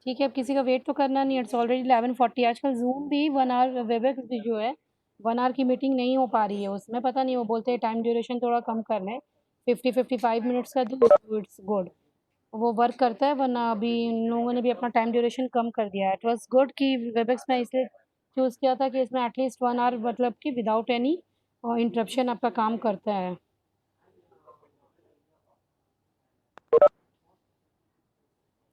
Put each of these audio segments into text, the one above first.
ठीक है, अब किसी का वेट तो करना नहीं, इट्स ऑलरेडी 11:40। आजकल ज़ूम भी 1 आवर, वेबएक्स भी जो है 1 आवर की मीटिंग नहीं हो पा रही है, उसमें पता नहीं वो बोलते हैं टाइम ड्यूरेशन थोड़ा कम करना है, 50-55 मिनट्स का दो, इट्स गुड। वो वर्क करता है, वरना अभी इन लोगों ने भी अपना टाइम ड्यूरेशन कम कर दिया है। इट वाज़ गुड कि वेबएक्स में इसलिए चूज़ किया था कि इसमें एटलीस्ट 1 आवर मतलब कि विदाउट एनी इंटरप्शन आपका काम करता है।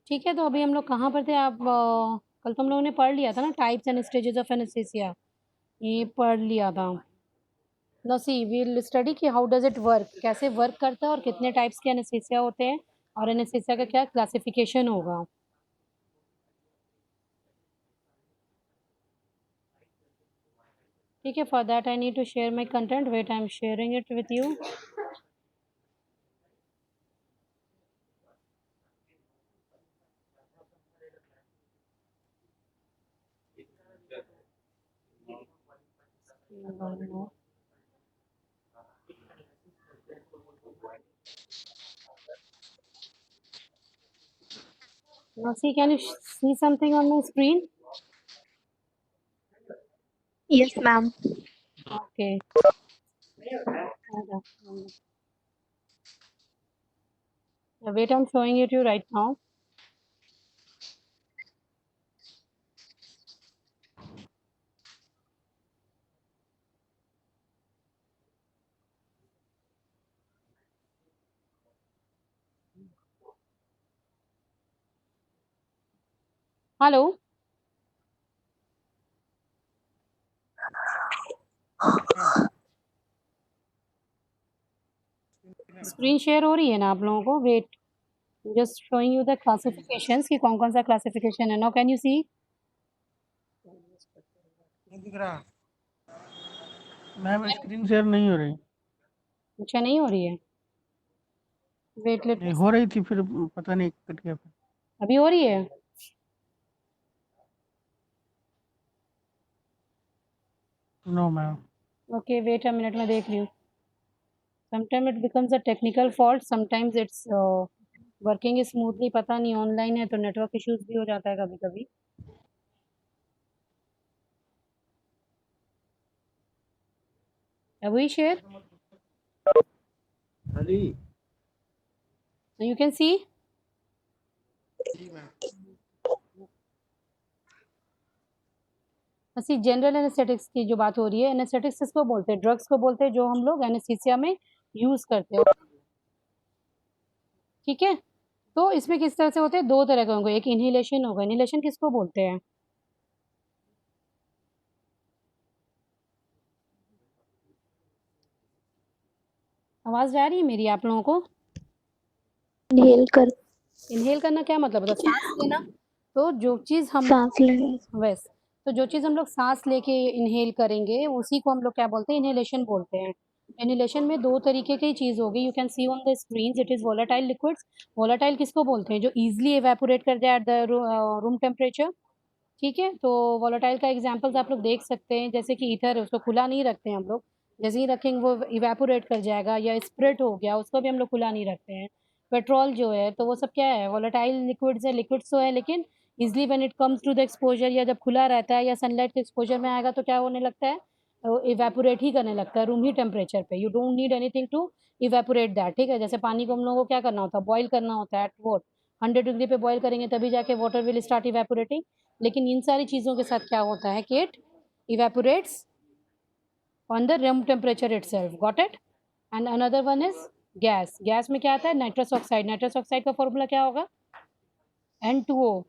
ठीक है, तो अभी हम लोग कहाँ पर थे? आप कल तो हम लोगों ने पढ़ लिया था ना, types and stages of anaesthesia, ये पढ़ लिया था। नो सी वील स्टडी कि हाउ डज इट वर्क, कैसे वर्क करता है और कितने टाइप्स के एनेस्थीसिया होते हैं और एनेस्थीसिया का क्या क्लासिफिकेशन होगा। ठीक है, for that I need to share my content, wait I am sharing it with you. Now see, can you see something on my screen? Yes, ma'am. Okay. Wait, I'm showing it to you right now. Hello, screen share हो रही है ना आप लोगों को? Wait, just showing you the classifications कि कौन कौन सा क्लासिफिकेशन है। Now can you see? नहीं दिख रहा मैम, स्क्रीन शेयर नहीं हो रही। अच्छा, नहीं हो रही है? वेट, लेट नहीं हो रही थी, फिर पता नहीं कट गया फिर। अभी हो रही है? No ma'am. Okay, wait a minute, मैं देख रही हूँ। Sometime it becomes a technical fault, sometimes it's working smoothly. पता नहीं, ऑनलाइन है तो नेटवर्क इश्यूज भी हो जाता है कभी कभी। अभी शेयर यू कैन सी। ऐसी जनरल एनेस्थेटिक्स की जो बात हो रही है, एनेस्थेटिक्स किसको बोलते हैं? ड्रग्स को बोलते हैं जो हम लोग एनेस्थीसिया में यूज करते हैं। ठीक है, तो इसमें किस तरह से होते हैं? दो तरह के होंगे, एक इनहेलेशन होगा। इनहेलेशन किसको बोलते हैं? आवाज जा रही है मेरी आप लोगों को? इनहेल कर इनहेल करना क्या मतलब होता है? सांस लेना। तो जो चीज हम सांस लेना। वैस तो जो चीज हम लोग सांस लेके इनहेल करेंगे उसी को हम लोग क्या बोलते हैं? इनहेलेशन बोलते हैं। इनहेलेशन में दो तरीके की चीज होगी, you can C on the screen. It is volatile liquids. Volatile किसको बोलते हैं? जो इजिली एवेपोरेट कर जाए एट द रूम टेम्परेचर। ठीक है, तो वोलेटाइल का एग्जांपल्स आप लोग देख सकते हैं, जैसे कि ईथर है, उसको खुला नहीं रखते हैं हम लोग। जैसे ही रखेंगे वो इवेपोरेट कर जाएगा, या स्प्रिट हो गया उसको भी हम लोग खुला नहीं रखते हैं। पेट्रोल जो है तो वो सब क्या है? वोलेटाइल लिक्विड्स है, लिक्विड्स तो है, लेकिन easily when it comes to the exposure, या जब खुला रहता है या सनलाइट के एक्सपोजर में आएगा तो क्या होने लगता है? इवेपोरेट ही करने लगता है रूम ही टेम्परेचर पे। You don't need anything to evaporate that. ठीक है, जैसे पानी को हम लोगों को क्या करना होता है? बॉईल करना होता है एट वॉट 100 डिग्री पे बॉईल करेंगे तभी जाके वाटर विल स्टार्ट इवेपोरेटिंग। लेकिन इन सारी चीज़ों के साथ क्या होता है कि it evaporates on the room temperature itself. Got it? And another one is gas. Gas में क्या आता है? Nitrous oxide. नाइट्रस ऑक्साइड का फॉर्मूला क्या होगा? N2O।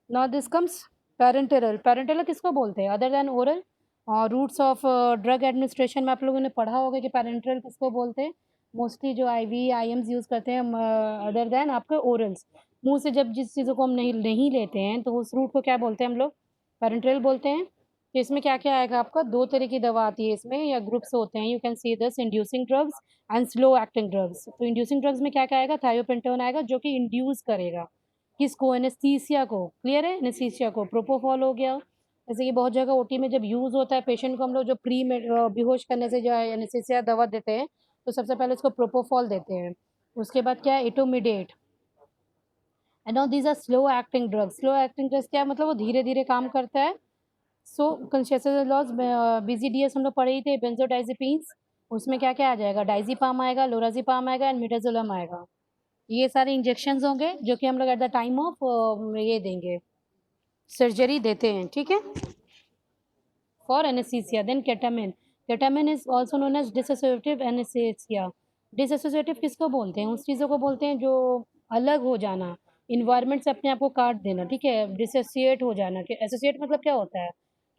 Now this comes parenteral. Parenteral किसको बोलते हैं other than oral? Routes of drug administration में आप लोगों ने पढ़ा होगा कि पैरेंटेरल किसको बोलते हैं? मोस्टली जो आईवी आईएम्स यूज़ करते हैं अदर देन आपके ओरल्स। मुंह से जब जिस चीज़ों को हम नहीं नहीं लेते हैं तो उस रूट को क्या बोलते हैं हम लोग? पैरेंटेरल बोलते हैं। तो इसमें क्या क्या आएगा आपका? दो तरह की दवा आती है इसमें, या ग्रुप्स होते हैं। You can see this inducing drugs and slow acting drugs. तो इंड्यूसिंग ड्रग्स में क्या क्या आएगा? थायोपेंटोन आएगा जो कि इंड्यूस करेगा किसको? एनेस्थीसिया को। क्लियर है? एनेस्थीसिया को। प्रोपोफॉल हो गया। जैसे कि बहुत जगह ओटी में जब यूज़ होता है, पेशेंट को हम लोग जो प्री में बेहोश करने से जो है एनेस्थीसिया दवा देते हैं तो सबसे पहले उसको प्रोपोफॉल देते हैं। उसके बाद क्या है, etomidate. And all these are slow acting drugs. Slow acting drugs क्या है, मतलब वो धीरे धीरे काम करता है। सो कंसेशन लॉस, बीजीडीएस हम लोग पढ़े ही थे, बेंजोडाइजेपिन्स। उसमें क्या क्या आ जाएगा, डाइजीपाम आएगा, लोराजीपाम आएगा एंड मिडाजोलम आएगा। ये सारे इंजेक्शंस होंगे जो कि हम लोग एट द टाइम ऑफ ये देंगे, सर्जरी देते हैं, ठीक है, for anaesthesia. Then ketamine. Ketamine is also known as dissociative anaesthesia. Dissociative किसको बोलते हैं, उस चीज़ों को बोलते हैं जो अलग हो जाना, इन्वायरमेंट से अपने आप को काट देना, ठीक है, डिसोसिएट हो जाना। कि एसोसिएट मतलब क्या होता है,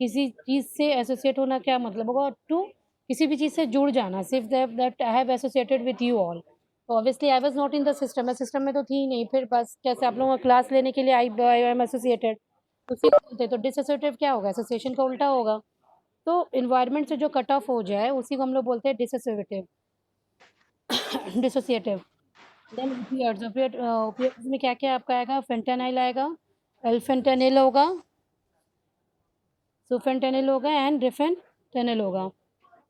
किसी चीज़ से एसोसिएट होना क्या मतलब होगा, टू किसी भी चीज़ से जुड़ जाना, सिर्फ that I have associated with you all. तो obviously I was not in the system, मैं सिस्टम में तो थी ही नहीं, फिर बस कैसे आप लोगों का क्लास लेने के लिए आई एम एसोसिएटेड, उसी को बोलते हैं। तो डिसोसिएटिव क्या होगा, एसोसिएशन का उल्टा होगा। तो इन्वायरमेंट से जो कट ऑफ हो जाए उसी को हम लोग बोलते हैं डिसोसिएटिव। डिसोसिएटिव। देन ओपियड्स। ओपियड्स में क्या क्या आपका आएगा, फेंटानिल आएगा, एल्फेंटानिल होगा, सुफेंटानिल होगा एंड रिफेंटानिल होगा।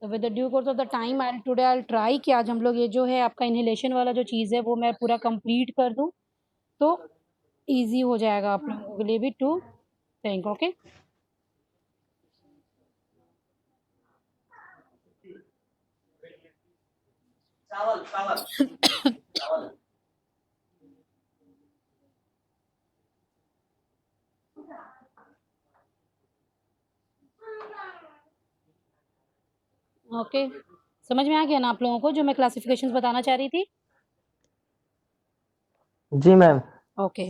तो with the due course of the time I try कि आज हम लोग ये जो है आपका इनहेलेशन वाला जो चीज़ है वो मैं पूरा कंप्लीट कर दूं, तो इजी हो जाएगा आप लोगों के लिए भी टू थिंक। ओके, ओके, समझ में आ गया ना आप लोगों को जो मैं क्लासिफिकेशंस बताना चाह रही थी। जी ma'am. Okay,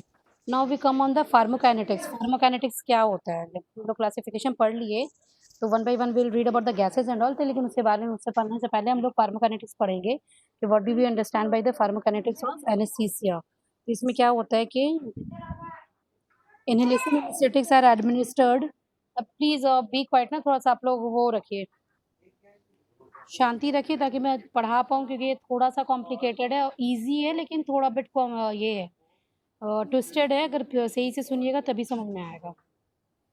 now we come on the pharmacokinetics. Pharmacokinetics क्या होता है, जब हम लोग क्लासिफिकेशन पढ़ लिए तो one by one will read about the gases and all, तो लेकिन उसके बारे में उससे पढ़ने से पहले हम लोग फार्माकोकाइनेटिक्स पढ़ेंगे कि what do we understand by the pharmacokinetics of anaesthesia. तो इसमें क्या होता है कि इनहेलेशन एनेस्थेटिक्स आर एडमिनिस्टर्ड। अब प्लीज बी क्वाइट ना, थोड़ा सा आप लोग वो रखिए, शांति रखिए ताकि मैं पढ़ा पाऊँ, क्योंकि ये थोड़ा सा कॉम्प्लिकेटेड है और ईजी है लेकिन थोड़ा बिट ये है, ट्विस्टेड है। अगर सही से सुनिएगा तभी समझ में आएगा,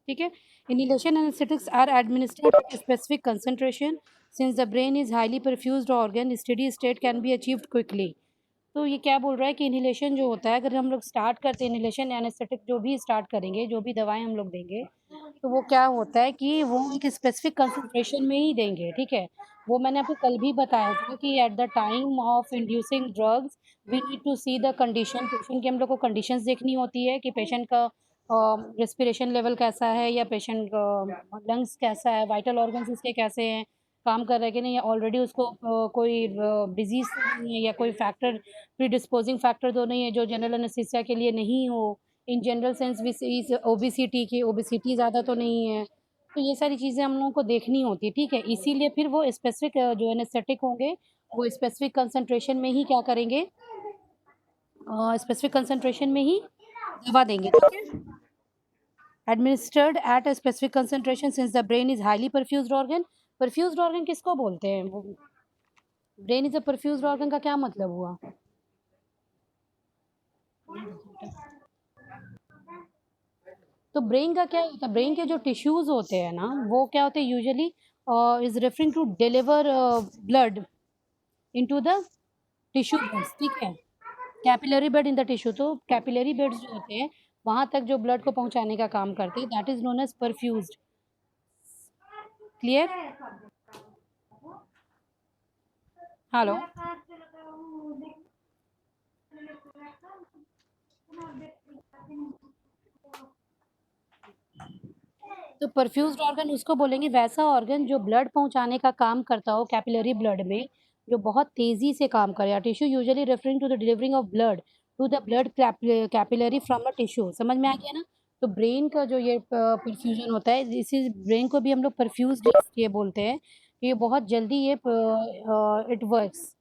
ठीक है। Inhalation anaesthetics are administered at specific concentration since the brain is highly perfused organ, steady state can be achieved quickly. तो ये क्या बोल रहा है कि इनहेलेशन जो होता है, अगर हम लोग स्टार्ट करते हैं इनहेलेशन एनेस्थेटिक जो भी स्टार्ट करेंगे, जो भी दवाएं हम लोग देंगे, तो वो क्या होता है कि वो एक स्पेसिफिक कंसंट्रेशन में ही देंगे, ठीक है। वो मैंने आपको कल भी बताया था कि at the time of inducing drugs we need to see the condition. Patient की हम लोग को कंडीशंस देखनी होती है कि पेशेंट का रेस्पिरेशन लेवल कैसा है, या पेशेंट का लंग्स कैसा है, वाइटल ऑर्गन्स उसके कैसे हैं, काम कर रहा है कि नहीं, या ऑलरेडी उसको कोई डिजीज तो नहीं है, या कोई फैक्टर प्रीडिस्पोजिंग फैक्टर तो नहीं है जो जनरल एनेस्थीसिया के लिए नहीं हो। इन जनरल सेंस भी ओबेसिटी की, ओबेसिटी ज़्यादा तो नहीं है। तो ये सारी चीज़ें हम लोगों को देखनी होती है, ठीक है। इसीलिए फिर वो स्पेसिफिक जो एनेस्थेटिक होंगे वो स्पेसिफिक कंसंट्रेशन में ही क्या करेंगे, स्पेसिफिक कंसंट्रेशन में ही दवा देंगे, ठीक है। Administered at a specific concentration since the brain is highly perfused organ. Perfused organ किसको बोलते हैं, वो brain is a perfused organ का क्या मतलब हुआ। तो ब्रेन का क्या होता है, ब्रेन के जो टिश्यूज होते हैं ना वो क्या होते हैं, usually is referring to deliver blood into the tissue beds, ठीक है, capillary bed in the tissue. तो कैपिलरी बेड्स जो होते हैं वहां तक जो ब्लड को पहुंचाने का काम करते हैं, that is known as perfused. Clear, hello. तो परफ्यूज्ड ऑर्गन उसको बोलेंगे, वैसा ऑर्गन जो ब्लड पहुंचाने का काम करता हो कैपिलरी ब्लड में, जो बहुत तेजी से काम करे। Tissue usually referring to the delivering of blood to the blood capillary from a tissue. समझ में आ गया ना। तो ब्रेन का जो ये परफ्यूजन होता है, इसी ब्रेन को भी हम लोग परफ्यूज्ड ये बोलते हैं। ये बहुत जल्दी ये इट वर्क्स,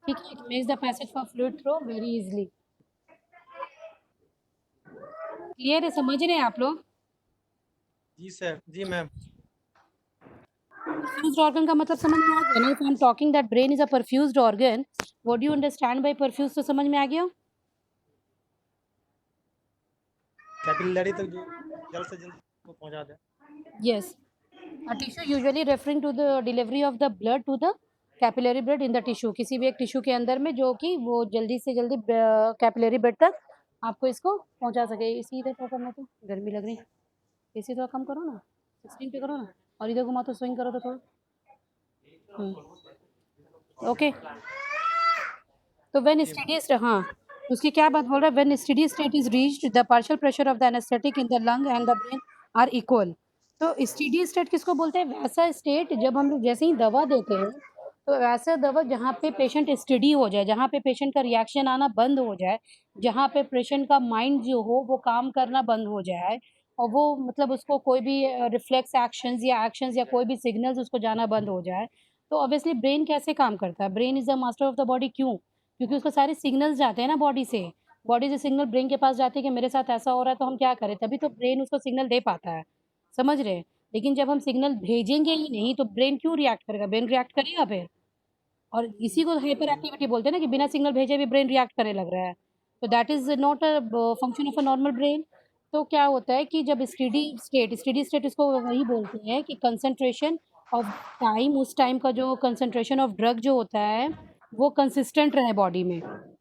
ठीक है, it makes the passage for fluid through very easily. Clear है, समझ रहे हैं आप लोग। जी सर, जी मैम। Perfused organ का मतलब समझ में आ गया ना। If I'm talking that brain is a perfused organ, what do you understand by perfused, तो समझ में आ गया। कैपिलरी तक जो जल्द से जल्द को पहुंचा दे। Yes, a tissue usually referring to the delivery of the blood to the capillary blood in the tissue, किसी भी एक टिश्यू के अंदर में, जो कि वो जल्दी से जल्दी कैपिलरी ब्लड तक आपको इसको पहुंचा सके। इसी इधर क्या करना, तो गर्मी लग रही है, इसी थोड़ा कम करो ना, 16 पे करो ना, और इधर घुमा तो स्विंग करो तो थोड़ा। ओके, तो व्हेन स्टेडी, हाँ, उसकी क्या बात बोल रहा है, when steady state is reached the partial pressure of the anaesthetic in the lung and the brain are equal. तो स्टेडी स्टेट किसको बोलते हैं, वैसा स्टेट जब हम लोग जैसे ही दवा देते हैं, तो वैसा दवा जहाँ पे पेशेंट स्टडी हो जाए, जहाँ पे पेशेंट का रिएक्शन आना बंद हो जाए, जहाँ पे पेशेंट का माइंड जो हो वो काम करना बंद हो जाए, और वो मतलब उसको कोई भी रिफ्लेक्स एक्शंस या कोई भी सिग्नल्स उसको जाना बंद हो जाए। तो ऑब्वियसली ब्रेन कैसे काम करता है, brain is the master of the body, क्यों? क्योंकि उसको सारे सिग्नल्स जाते हैं ना बॉडी से सिग्नल ब्रेन के पास जाते हैं कि मेरे साथ ऐसा हो रहा है तो हम क्या करें, तभी तो ब्रेन उसको सिग्नल दे पाता है, समझ रहे हैं? लेकिन जब हम सिग्नल भेजेंगे ही नहीं तो ब्रेन क्यों रिएक्ट करेगा, ब्रेन रिएक्ट करेगा फिर। और इसी को हाइपर एक्टिविटी बोलते हैं ना, कि बिना सिग्नल भेजे भी ब्रेन रिएक्ट करने लग रहा है। तो that is not a function of a normal brain. तो क्या होता है कि जब स्टेडी स्टेट इसको वही बोलते हैं कि कंसंट्रेशन ऑफ टाइम, उस टाइम का जो कंसंट्रेशन ऑफ ड्रग जो होता है वो कंसिस्टेंट रहे बॉडी में।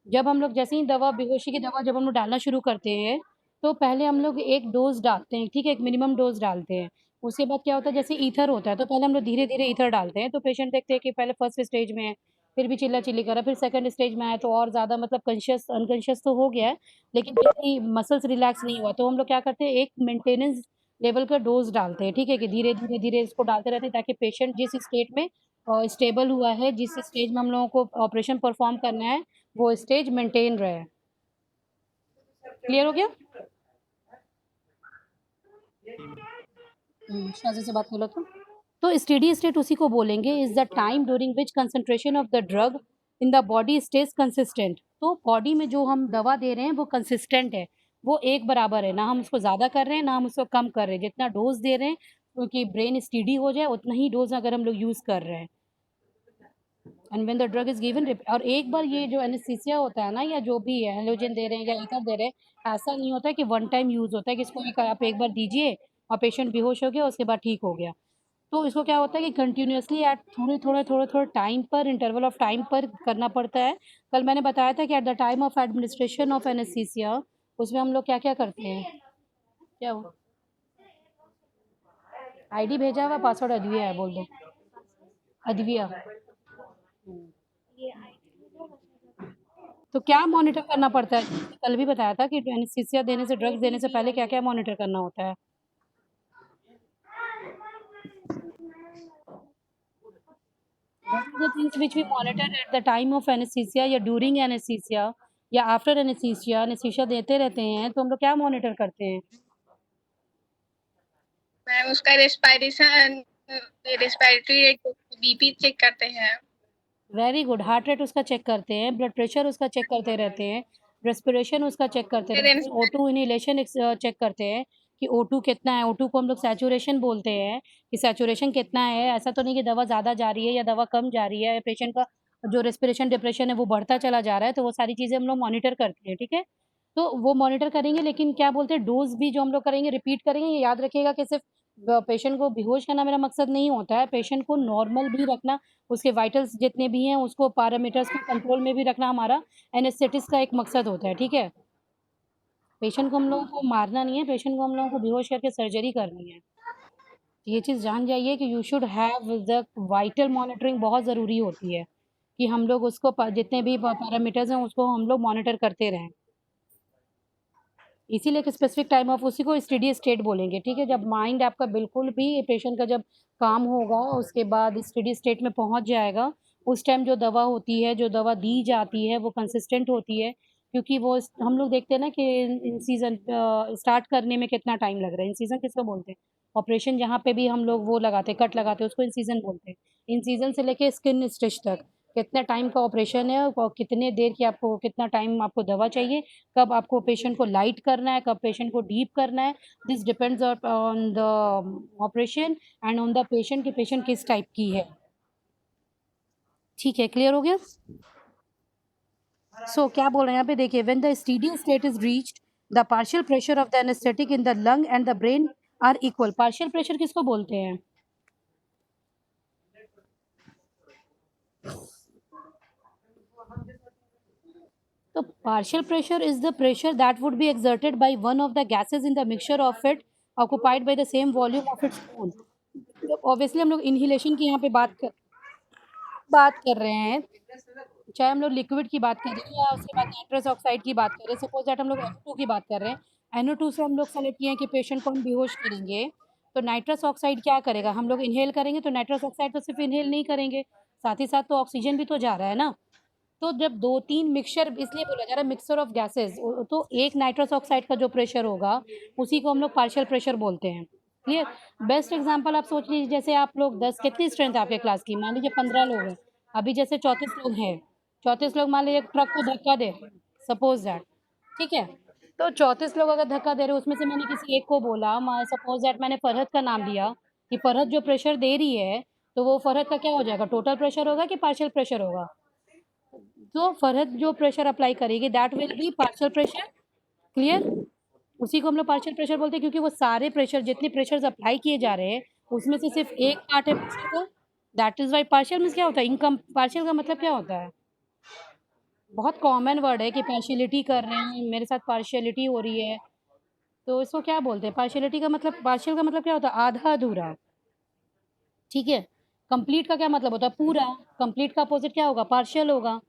जब हम लोग जैसे ही दवा, बेहोशी की दवा जब हम लोग डालना शुरू करते हैं, तो पहले हम लोग एक डोज डालते हैं, ठीक है, एक मिनिमम डोज डालते हैं। उसके बाद क्या होता है, जैसे ईथर होता है तो पहले हम लोग धीरे-धीरे ईथर डालते हैं, तो पेशेंट देखते हैं कि पहले फर्स्ट स्टेज में है, फिर भी चिल्ला-चिल्ली कर रहा है, फिर सेकंड स्टेज में आया तो और ज़्यादा मतलब अनकॉन्शियस तो हो गया है, लेकिन फिर भी मसल्स रिलैक्स नहीं हुआ। तो हम लोग क्या करते हैं, एक मेंटेनेंस लेवल का डोज़ डालते हैं, ठीक है? कि धीरे-धीरे इसको डालते रहते हैं ताकि पेशेंट जिस स्टेट में स्टेबल हुआ है, जिस स्टेज में हम लोगों को ऑपरेशन परफॉर्म करना है, वो स्टेज मेंटेन रहे। क्लियर हो गया? शाज़ी से बात कर लो तो। तो स्टेडी स्टेट उसी को बोलेंगे, is the time during which concentration of the drug in the body stage consistent. तो बॉडी में जो हम दवा दे रहे हैं वो कंसिस्टेंट है, वो एक बराबर है, ना हम उसको ज़्यादा कर रहे हैं, ना हम उसको कम कर रहे हैं। जितना डोज़ दे रहे हैं क्योंकि ब्रेन स्टेडी हो जाए, उतना ही डोज़ अगर हम लोग यूज़ कर रहे हैं। And when the drug is given और एक बार ये जो एनेस्थीसिया होता है ना, या जो भी है, हैलोजन दे रहे हैं या ईथर दे रहे हैं, ऐसा नहीं होता है कि वन टाइम यूज़ होता है कि इसको आप एक बार दीजिए और पेशेंट बेहोश हो गया, उसके बाद ठीक हो गया। तो इसको क्या होता है कि कंटिन्यूअसली एट थोड़े टाइम पर, इंटरवल ऑफ टाइम पर करना पड़ता है। कल मैंने बताया था कि at the time of administration of anaesthesia, उसमें हम लोग क्या-क्या करते हैं? क्या हुआ? आईडी भेजा हुआ, पासवर्ड अद्विया है, बोल दो। अद्विया। तो क्या मॉनिटर करना पड़ता है? कल भी बताया था कि एनेस्थीसिया देने से, ड्रग्स देने से पहले क्या-क्या मॉनिटर करना होता है? What are the things which we monitor at the time of anesthesia या during anesthesia या after anesthesia? anesthesia देते रहते हैं तो हम लोग क्या मॉनिटर करते हैं? मैम उसका रेस्पिरेटरी रेट, बीपी चेक करते हैं। वेरी गुड, हार्ट रेट उसका चेक करते हैं, ब्लड प्रेशर उसका चेक करते रहते हैं, रेस्पिरेशन उसका चेक करते रहते हैं, O2 इनहेलेशन चेक करते हैं कि O2 कितना है। O2 को हम लोग सैचुरेशन बोलते हैं कि सैचुरेशन कितना है। ऐसा तो नहीं कि दवा ज़्यादा जा रही है या दवा कम जा रही है, पेशेंट का जो रेस्पिरेशन डिप्रेशन है वो बढ़ता चला जा रहा है, तो वो सारी चीज़ें हम लोग मॉनिटर करते हैं, ठीक है? तो वो मॉनिटर करेंगे, लेकिन क्या बोलते हैं, डोज़ भी जो हम लोग करेंगे रिपीट करेंगे। ये याद रखिएगा कि सिर्फ़ पेशेंट को बेहोश करना मेरा मकसद नहीं होता है, पेशेंट को नॉर्मल भी रखना, उसके वाइटल्स जितने भी हैं उसको पैरामीटर्स को कंट्रोल में भी रखना हमारा एनेस्थेटिस्ट का एक मकसद होता है, ठीक है? पेशेंट को हम लोगों को मारना नहीं है, पेशेंट को हम लोगों को बेहोश करके सर्जरी करनी है। ये चीज़ जान जाइए कि you should have the vital monitoring, बहुत ज़रूरी होती है कि हम लोग उसको जितने भी पैरामीटर्स हैं उसको हम लोग मॉनिटर करते रहें। इसीलिए एक स्पेसिफिक टाइम ऑफ, उसी को स्टेडी स्टेट बोलेंगे, ठीक है? जब माइंड आपका बिल्कुल भी पेशेंट का जब काम होगा, उसके बाद स्टेडी स्टेट में पहुँच जाएगा, उस टाइम जो दवा होती है, जो दवा दी जाती है, वो कंसिस्टेंट होती है, क्योंकि वो हम लोग देखते हैं ना कि इन सीज़न स्टार्ट करने में कितना टाइम लग रहा है। इन सीज़न किसको बोलते हैं? ऑपरेशन जहाँ पे भी हम लोग वो लगाते हैं, कट लगाते हैं, उसको इन सीज़न बोलते हैं। इन सीज़न से लेके स्किन स्टिच तक कितना टाइम का ऑपरेशन है और कितने देर की आपको, कितना टाइम आपको दवा चाहिए, कब आपको पेशेंट को लाइट करना है, कब पेशेंट को डीप करना है। This depends on the operation and on the patient कि पेशेंट किस टाइप की है। ठीक है, क्लियर हो गया? सो क्या बोल रहे हैं यहाँ पे, देखिए, when the steady state is reached the partial pressure of the anaesthetic in the lung and the brain are equal. Partial pressure किसको बोलते हैं? तो partial pressure is the pressure that would be exerted by one of the gases in the mixture of it occupied by the same volume of its mole. Obviously हम लोग inhalation की यहाँ पे बात कर रहे हैं, चाहे हम लोग लिक्विड की बात कर रहे हैं या उसके बाद नाइट्रस ऑक्साइड की बात कर रहे हैं। सपोज दैट हम लोग NO2 की बात कर रहे हैं, NO2 से हम लोग सेलेक्ट किए हैं कि पेशेंट को हम बेहोश करेंगे, तो नाइट्रस ऑक्साइड क्या करेगा, हम लोग इनहेल करेंगे तो नाइट्रस ऑक्साइड तो सिर्फ इनहेल नहीं करेंगे, साथ ही साथ तो ऑक्सीजन भी तो जा रहा है ना। तो जब 2-3 मिक्सचर, इसलिए बोला जा रहा है मिक्सचर ऑफ गैसेस, तो एक नाइट्रस ऑक्साइड का जो प्रेशर होगा उसी को हम लोग पार्शियल प्रेशर बोलते हैं। क्लियर? बेस्ट एग्जांपल आप सोच लीजिए, जैसे आप लोग 10, कितनी स्ट्रेंथ है आपके क्लास की, मान लीजिए 15 लोग हैं, अभी जैसे 34 लोग हैं, 34 लोग मान लीजिए ट्रक को धक्का दे, सपोज दैट, ठीक है, तो 34 लोग अगर धक्का दे रहे हैं, उसमें से मैंने किसी एक को बोला, सपोज दैट मैंने फरहत का नाम लिया कि फरहत जो प्रेशर दे रही है, तो वो फरहत का क्या हो जाएगा, टोटल प्रेशर होगा कि पार्शियल प्रेशर होगा। तो फरहत जो प्रेशर अप्लाई करेगी that will be partial pressure. Clear? उसी को हम लोग पार्शियल प्रेशर बोलते हैं, क्योंकि वो सारे प्रेशर, जितने प्रेशर्स अप्लाई किए जा रहे हैं उसमें से सिर्फ एक पार्ट है प्रेशर का, that is why partial means क्या होता है, इनकम, पार्शियल का मतलब क्या होता है, बहुत कॉमन वर्ड है कि पार्शियलिटी कर रहे हैं, मेरे साथ पार्शियलिटी हो रही है, तो इसको क्या बोलते हैं, पार्शियलिटी का मतलब, पार्शियल का मतलब क्या होता है, आधा अधूरा, ठीक है। कंप्लीट का क्या मतलब होता है, पूरा। कंप्लीट का अपोजिट क्या होगा, पार्शियल होगा,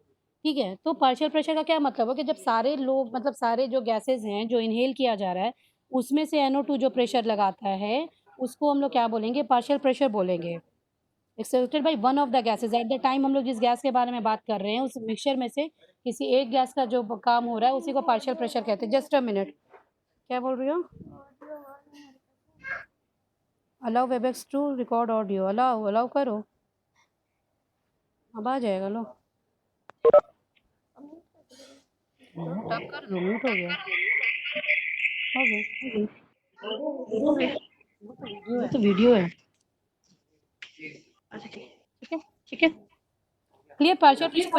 ठीक है। तो पार्शियल प्रेशर का क्या मतलब है कि जब सारे लोग, मतलब सारे जो गैसेस हैं जो इनहेल किया जा रहा है, उसमें से NO2 जो प्रेशर लगाता है, उसको हम लोग क्या बोलेंगे, पार्शियल प्रेशर बोलेंगे। Exerted by one of the gases at the time, हम लोग जिस गैस के बारे में बात कर रहे हैं उस मिक्सचर में से किसी एक गैस का जो काम हो रहा है उसी को पार्शियल प्रेशर कहते हैं। जस्ट अ मिनट, क्या बोल रही हो, allow WebEx to record audio, allow करो, अब आ जाएगा, लो म्यूट आप कर दो, म्यूट हो गया, हो गया, वो तो वीडियो है, ठीक है, ठीक है। क्लियर? पार्शियल प्रेशर,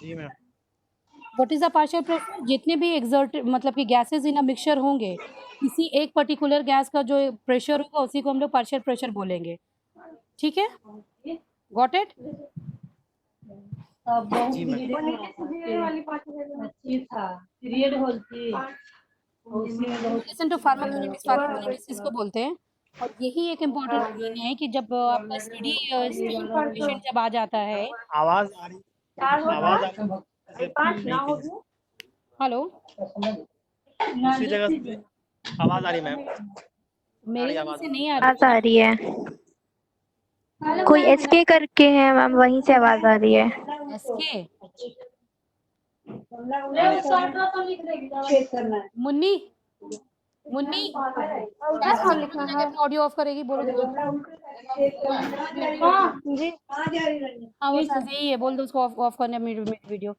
जी ma'am. What is the partial pressure, जितने भी एक्सर्ट, मतलब कि गैसेस इन अ मिक्सचर होंगे, किसी एक पर्टिकुलर गैस का जो प्रेशर होगा उसी को हम लोग पार्शियल प्रेशर बोलेंगे, ठीक है। Got it? जी ma'am. Listen to pharmacokinetics, pharmacokinetics इसको बोलते हैं। और यही एक इम्पोर्टेंट थिंग है कि जब आपका स्टडी पेशेंट जब आ जाता है, आवाज आ रही, आवाज आ रही नहीं थी, हेलो, दूसरी जगह से आवाज आ रही मैम, मेरे गाड़ी यहाँ आवाज से नहीं आ आवाज आ रही, रही है, कोई SK करके है मैम, वहीं से आवाज आ रही है। एसके, नहीं। मुन्नी, मुन्नी कैसे लिखा है, अपना ऑडियो ऑफ करेगी, बोलो तो। जी हाँ बस बस यही है, बोल दो उसको ऑफ ऑफ करने वीडियो।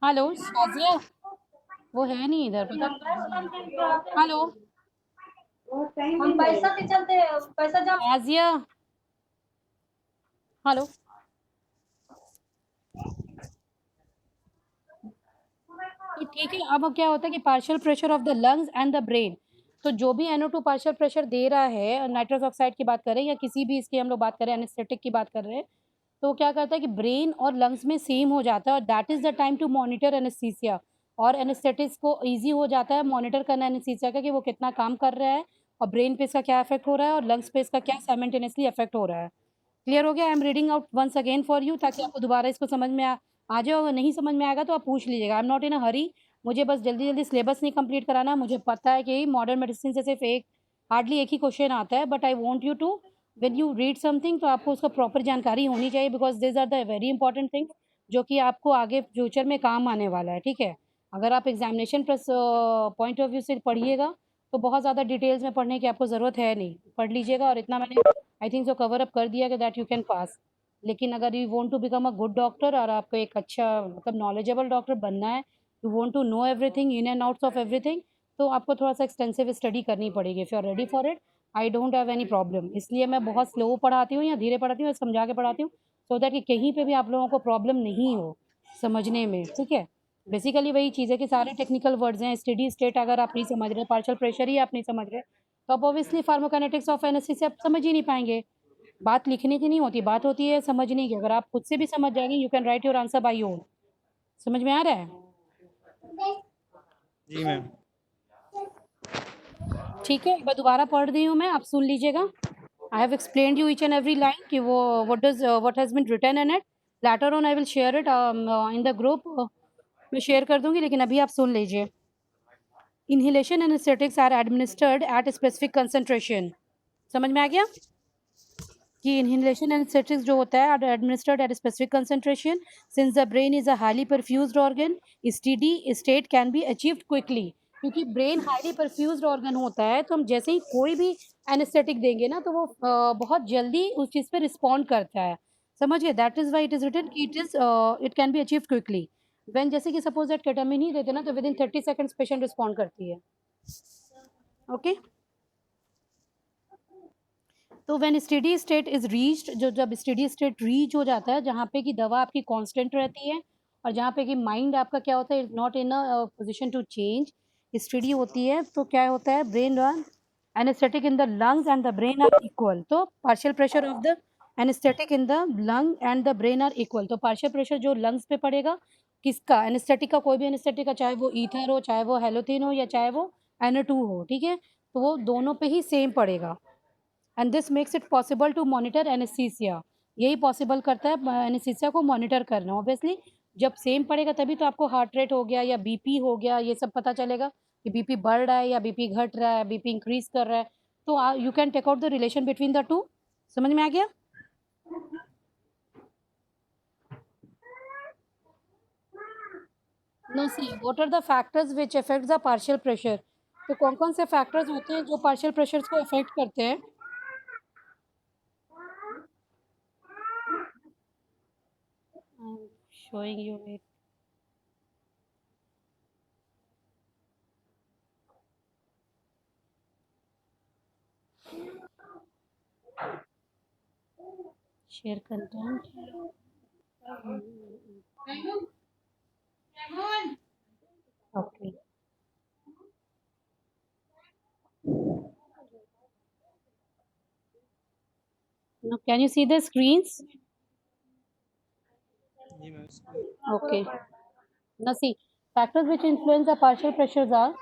हेलो शाजिया, वो है नहीं इधर, पता नहीं। हेलो हम पैसा के चलते पैसा जमा शाजिया, हेलो, तो ठीक है। अब क्या होता है कि partial pressure of the lungs and the brain, तो जो भी NO2 पार्शियल प्रेशर दे रहा है, नाइट्रस ऑक्साइड की बात करें या किसी भी इसकी हम लोग बात करें, एनेस्थेटिक की बात कर रहे हैं, तो क्या करता है कि ब्रेन और लंग्स में सेम हो जाता है, और that is the time to monitor anaesthesia, और एनेस्थेटिक्स को इजी हो जाता है मॉनिटर करना एनेस्थीसिया का कि वो कितना काम कर रहा है, और ब्रेन पे इसका क्या इफेक्ट हो रहा है, और लंग्स पे इसका क्या साइमल्टेनियसली इफेक्ट हो रहा है। क्लियर हो गया? I am reading out once again for you, ताकि आपको दोबारा इसको समझ में आ जाए। अगर नहीं समझ में आएगा तो आप पूछ लीजिएगा, आई एम नॉट इन अ हरी, मुझे बस जल्दी जल्दी सिलेबस नहीं कंप्लीट कराना। मुझे पता है कि मॉडर्न मेडिसिन से सिर्फ हार्डली एक ही क्वेश्चन आता है, but I want you to, when you read something, तो आपको उसका प्रॉपर जानकारी होनी चाहिए, because this are the very important things जो कि आपको आगे फ्यूचर में काम आने वाला है, ठीक है। अगर आप एग्जामिनेशन पॉइंट ऑफ व्यू से पढ़िएगा तो बहुत ज़्यादा डिटेल्स में पढ़ने की आपको ज़रूरत है नहीं, पढ़ लीजिएगा, और इतना मैंने I think so cover up कर दिया कि दैट यू कैन पास। लेकिन अगर you want to become a good doctor, और आपको एक अच्छा, मतलब नॉलेजेबल डॉक्टर बनना है, you want to know everything, in and outs of everything, तो आपको थोड़ा सा एक्सटेंसिव स्टडी करनी पड़ेगी। If you are ready for it, I don't have any problem. इसलिए मैं बहुत स्लो पढ़ाती हूँ या धीरे पढ़ाती हूँ, समझा के पढ़ाती हूँ, सो दैट कि कहीं पे भी आप लोगों को प्रॉब्लम नहीं हो समझने में, ठीक है। बेसिकली वही चीज़ है कि सारे टेक्निकल वर्ड्स हैं, स्टेडी स्टेट अगर आप नहीं समझ रहे, पार्शियल प्रेशर ही आप नहीं समझ रहे, तो आप ऑब्वियसली फार्माकोकाइनेटिक्स ऑफ एनेस्थीसिया आप समझ ही नहीं पाएंगे। बात लिखने की नहीं होती, बात होती है समझने की। अगर आप खुद से भी समझ जाएंगे, you can write your answer by your. समझ में आ रहा है? जी मैम। ठीक है, एक बार दोबारा पढ़ रही हूँ मैं, आप सुन लीजिएगा। I have explained you each and every line कि वो what has been written in it. Letter on I will share it in the group. मैं शेयर कर दूंगी, लेकिन अभी आप सुन लीजिए। Inhalation anaesthetics are administered at specific concentration. समझ में आ गया कि इनहेलेशन एनेस्थेटिक्स जो होता है administered at specific concentration since the brain is a highly perfused organ steady state can be achieved quickly. क्योंकि ब्रेन हाईली परफ्यूज्ड ऑर्गन होता है, तो हम जैसे ही कोई भी एनेस्थेटिक देंगे ना, तो वो बहुत जल्दी उस चीज़ पे रिस्पॉन्ड करता है। समझिए, that is why it is written कि it can be achieved quickly. When जैसे कि सपोज दैट केटामिन ही देते ना, तो within 30 seconds patient respond करती है। ओके तो when steady state is reached, जो जब स्टेडी स्टेट रीच हो जाता है, जहाँ पे कि दवा आपकी कांस्टेंट रहती है और जहाँ पे कि माइंड आपका क्या होता है, is not in a position to change, steady होती है, तो क्या होता है, brain run anaesthetic in the lungs and the brain are equal. तो partial pressure of the anaesthetic in the lung and the brain are equal. तो partial pressure जो lungs पे पड़ेगा, किसका, एनेस्थेटिक का, कोई भी एनेस्थेटिक का, चाहे वो ईथर हो, चाहे वो हेलोथिन हो, या चाहे वो NO2 हो, ठीक है, तो वो दोनों पे ही सेम पड़ेगा। And this makes it possible to monitor anaesthesia. यही पॉसिबल करता है एनेस्थीसिया को मॉनिटर करना। ऑब्वियसली जब सेम पड़ेगा तभी तो आपको हार्ट रेट हो गया या बीपी हो गया, ये सब पता चलेगा कि बीपी बढ़ रहा है या बीपी घट रहा है, बीपी इंक्रीज कर रहा है। तो you can take out the relation between the two. समझ में आ गया? No see what are the factors which affect the partial pressure. तो कौन कौन से फैक्टर्स होते हैं जो पार्शियल प्रेशर्स को अफेक्ट करते हैं? I am showing you it. Share content. Okay, now can you see the screens? जी ma'am. Okay, now see, factors which influence the partial pressures are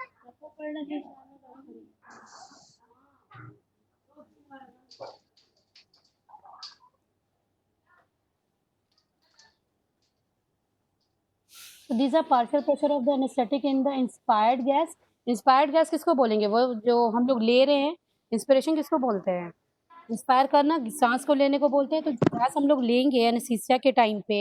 so these are partial pressure of the anesthetic in the inspired gas। Inspired gas किसको बोलेंगे? वो जो हम लोग ले रहे हैं, इंस्पिरेशन किसको बोलते हैं? इंस्पायर करना सांस को लेने को बोलते हैं। तो जो गैस हम लोग लेंगे एनेस्थीसिया के टाइम पे,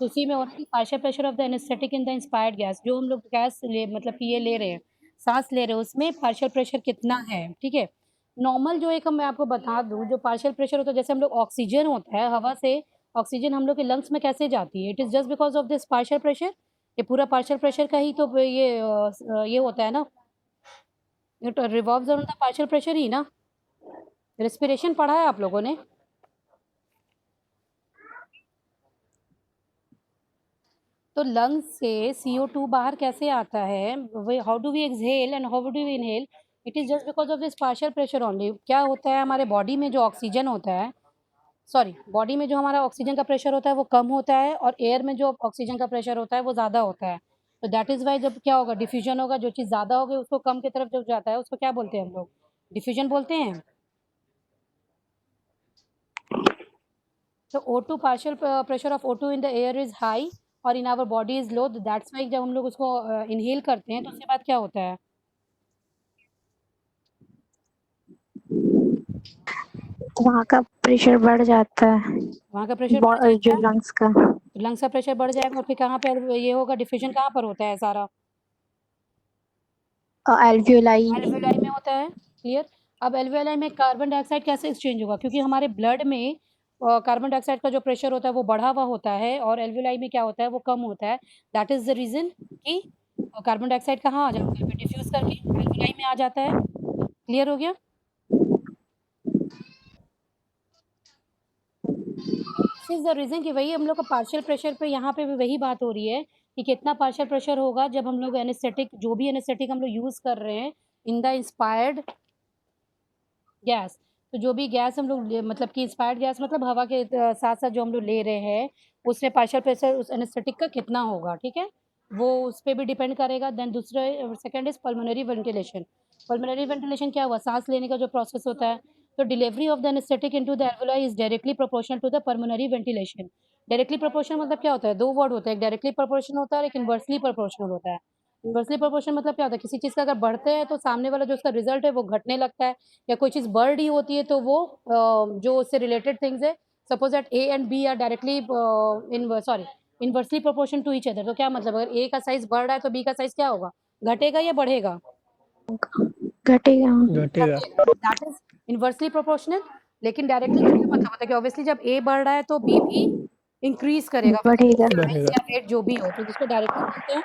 तो उसी में होता है partial pressure of the anaesthetic in the inspired gas. जो हम लोग गैस ले मतलब कि ये ले रहे हैं, सांस ले रहे हैं, उसमें पार्शियल प्रेशर कितना है, ठीक है। नॉर्मल जो एक मैं आपको बता दूं, जो पार्शियल प्रेशर होता है, जैसे हम लोग ऑक्सीजन होता है, हवा से ऑक्सीजन हम लोग के लंग्स में कैसे जाती है, it is just because of this partial pressure. ये पूरा पार्शियल प्रेशर का ही तो ये होता है ना, it revolves around the partial pressure ही ना। रेस्पिरेशन पढ़ा है आप लोगों ने? तो लंग्स से CO2 बाहर कैसे आता है, how do we exhale and how do we inhale, it is just because of this partial pressure only. क्या होता है, हमारे बॉडी में जो ऑक्सीजन होता है, सॉरी, बॉडी में जो हमारा ऑक्सीजन का प्रेशर होता है वो कम होता है, और एयर में जो ऑक्सीजन का प्रेशर होता है वो ज़्यादा होता है। तो दैट इज़ वाई जब क्या होगा, डिफ्यूजन होगा, जो चीज़ ज़्यादा होगी उसको कम की तरफ जो जाता है उसको क्या बोलते हैं हम लोग, डिफ्यूजन बोलते हैं। तो O2 partial pressure of O2 in the air is high और in our body is low. That's why जब हम लोग उसको इनहेल करते हैं तो उसके बाद क्या होता है, वहाँ का प्रेशर बढ़ जाता है, वहाँ का प्रेशर बढ़ जाता जो है, लंग्स का। तो लंग्स का प्रेशर बढ़ जाएगा, और फिर कहाँ पे ये होगा, डिफ्यूजन कहाँ पर होता है सारा, एल्वियोलाई। एल्वियोलाई में होता है। क्लियर? अब एल्वियोलाई में कार्बन डाइऑक्साइड कैसे एक्सचेंज होगा, क्योंकि हमारे ब्लड में कार्बन डाइऑक्साइड का जो प्रेशर होता है वो बढ़ा हुआ होता है, और एल्वियोलाई में क्या होता है, वो कम होता है। दैट इज़ द रीज़न कि कार्बन डाइऑक्साइड कहाँ आ जाता है, फिर डिफ्यूज़ करके एल्वियोलाई में आ जाता है। क्लियर हो गया? दिस इज़ द रीज़न कि वही हम लोग का पार्शियल प्रेशर पे यहाँ पे भी वही बात हो रही है कि कितना पार्शियल प्रेशर होगा जब हम लोग एनेस्थेटिक, जो भी एनेस्थेटिक हम लोग यूज़ कर रहे हैं इन द इंस्पायर्ड गैस। तो जो भी गैस हम लोग मतलब कि इंस्पायर्ड गैस मतलब हवा के साथ साथ जो हम लोग ले रहे हैं उसमें पार्शियल प्रेशर उस एनेस्थेटिक का कितना होगा, ठीक है, वो उस पर भी डिपेंड करेगा। देन दूसरा second is pulmonary ventilation. Pulmonary ventilation क्या हुआ, सांस लेने का जो प्रोसेस होता है। तो delivery of the anaesthetic into the alveoli is directly proportional to the pulmonary ventilation. Directly proportional मतलब क्या होता है, दो वर्ड होता है, एक डायरेक्टली प्रोपोर्शनल होता है और एक इनवर्सली प्रोपोर्शनल होता है। इनवर्सली प्रोपोर्शनल मतलब क्या होता है, किसी चीज़ का अगर बढ़ते हैं तो सामने वाला जो उसका रिजल्ट है वो घटने लगता है, या कोई चीज़ बढ़ रही होती है तो वो जो उससे रिलेटेड थिंग्स है, suppose that A and B are directly inversely proportion to each other. तो क्या मतलब अगर ए का साइज बढ़ रहा है तो बी का साइज क्या होगा, घटेगा या बढ़ेगा? घटेगा। घटेगा। That is inversely proportional. लेकिन डायरेक्टली का क्या मतलब होता है कि ऑब्वियसली जब ए बढ़ रहा है तो बी भी इंक्रीज करेगा, बढ़ेगा। बढ़ेगा। या रेट जो भी हो, तो जिसको डायरेक्टली बोलते हैं।